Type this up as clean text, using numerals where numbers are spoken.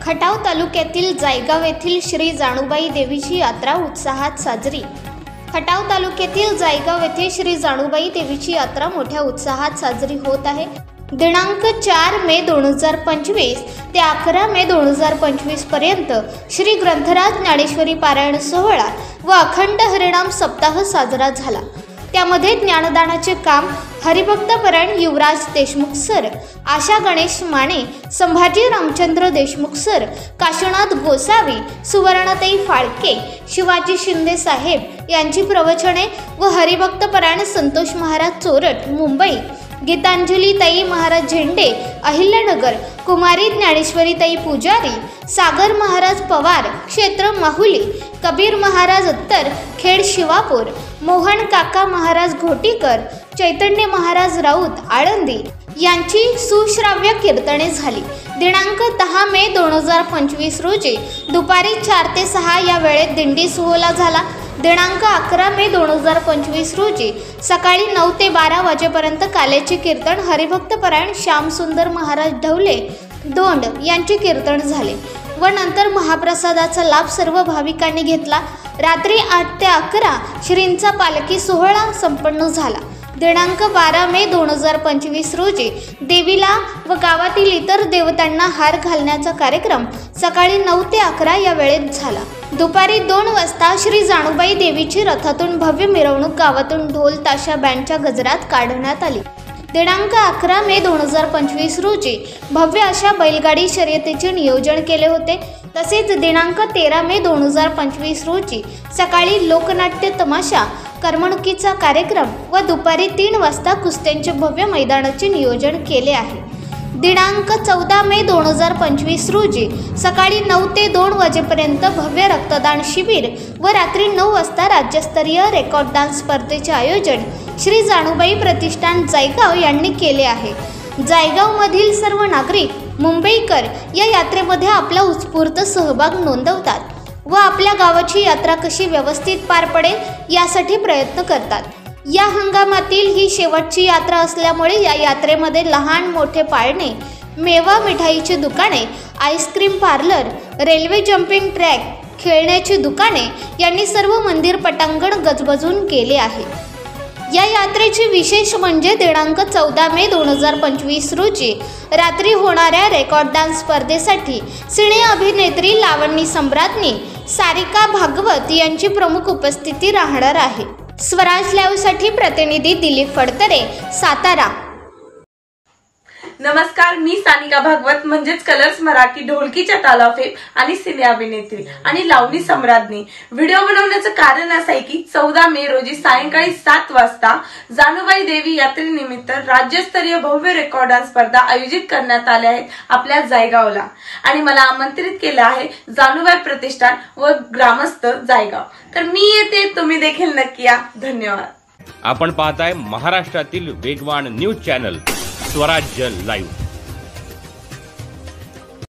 खटाव तालुक्यातील जायगाव येथील श्री जाणूबाई देवीची यात्रा उत्साहात साजरी। खटाव तालुक्यातील जायगाव येथे श्री जाणूबाई देवीची यात्रा मोठ्या उत्साहात साजरी होत आहे। दिनांक 4 मे 2025 ते 11 मे 2025 पर्यंत श्री ग्रंथराज ज्ञानेश्वरी पारायण सोहळा व अखंड हरिनाम सप्ताह साजरा झाला। त्यामध्ये ज्ञानदानाचे काम हरिभक्तपरायण युवराज देशमुख सर, आशा गणेश माने, संभाजी रामचंद्र देशमुख सर, काशीनाथ गोसावी, सुवर्णताई फाळके, शिवाजी शिंदे साहेब यांची प्रवचने व हरिभक्तपरायण संतोष महाराज चोरट मुंबई, गीतांजली ताई महाराज झेंडे अहिल्यानगर, कुमारी ज्ञानेश्वरी ताई पुजारी, सागर महाराज पवार क्षेत्र माहुली, कबीर महाराज उत्तर खेड शिवापूर, मोहन काका महाराज घोटीकर, चैतन्य महाराज राऊत आळंदी यांची सुश्राव्य कीर्तने झाली। दिनांक 10 मे 2025 रोजी दुपारी 4 ते 6 या वेळेत दिंडी सोहळा झाला। दिनांक 11 मे 2025 रोजी सकाळी 9 ते 12 वाजेपर्यंत काल्याचे कीर्तन हरिभक्तपरायण श्यामसुंदर महाराज ढवले दोंड यांचे कीर्तन झाले व नंतर महाप्रसादाचा लाभ सर्व भाविकांनी घेतला। रात्री 8 ते 11 श्रींचा पालखी सोहळा संपन्न झाला। दिनांक 12 मे 2025 रोजी देवीला व गावातील इतर देवतांना हार घालण्याचा कार्यक्रम सकाळी 9 ते 11 या वेळेत झाला। दुपारी 2 वाजता श्री जाणूबाई देवीची रथातून भव्य मिरवणूक गावातून ढोल ताशा बँडच्या गजरात काढण्यात आली। दिनांक 11 मे 2025 रोजी भव्य अशा बैलगाडी शर्यतीचे नियोजन केले होते। तसेच दिनांक 13 मे 2025 रोजी सकाळी लोकनाट्य तमाशा करमणुकीचा कार्यक्रम व दुपारी 3 वाजता कुस्त्यांचे भव्य मैदानाचे नियोजन केले आहे। दिनांक 14 मे 2025 रोजी सकाळी 9 ते 2 वाजेपर्यंत भव्य रक्तदान शिबिर व रात्री 9 वाजता राज्यस्तरीय रेकॉर्ड डान्स स्पर्धेचे आयोजन श्री जाणूबाई प्रतिष्ठान जायगाव यांनी केले आहे। जायगावमधील सर्व नागरिक मुंबईकर या यात्रेमध्ये आपला उत्स्फूर्त सहभाग नोंदवतात व आपल्या गावाची यात्रा कशी व्यवस्थित पार पडेल यासाठी प्रयत्न करतात। या हंगामातील ही शेवटची यात्रा असल्यामुळे या यात्रेमध्ये लहान मोठे पाळणे, मेवा मिठाईची दुकाने, ice cream parlour, railway jumping track, खेळण्याची दुकाने यांनी सर्व मंदिर पटांगण गजबजून केले आहे। या यात्रेचे विशेष म्हणजे दिनांक 14 मे 2025 रोजी रात्री होणाऱ्या रेकॉर्ड डान्स स्पर्धेसाठी सिने अभिनेत्री लावणी सम्राज्ञी सारिका भागवत यांची प्रमुख उपस्थिती राहणार आहे। स्वराज लाईव्हसाठी प्रतिनिधी दिलीप फडतरे, सातारा। नमस्कार, मी सानिका भागवत म्हणजेच कलर्स मराठी ढोलकीच्या तालाफेत आणि सिने अभिनेत्री आणि लावणी सम्राज्ञी। व्हिडिओ बनवण्याचं कारण असं आहे की 14 मे रोजी सायंकाळी 7 वाजता जाणूबाई देवी यात्रेनिमित्त राज्यस्तरीय भव्य रेकॉर्ड डान्स स्पर्धा आयोजित करण्यात आल्या आहेत आपल्या जायगावला आणि मला आमंत्रित केलं आहे जाणूबाई प्रतिष्ठान व ग्रामस्थ जायगाव। तर मी येते, तुम्ही देखील नक्की या। धन्यवाद। आपण पाहताय महाराष्ट्रातील वेगवान न्यूज चॅनल स्वराज्य लाईव्ह।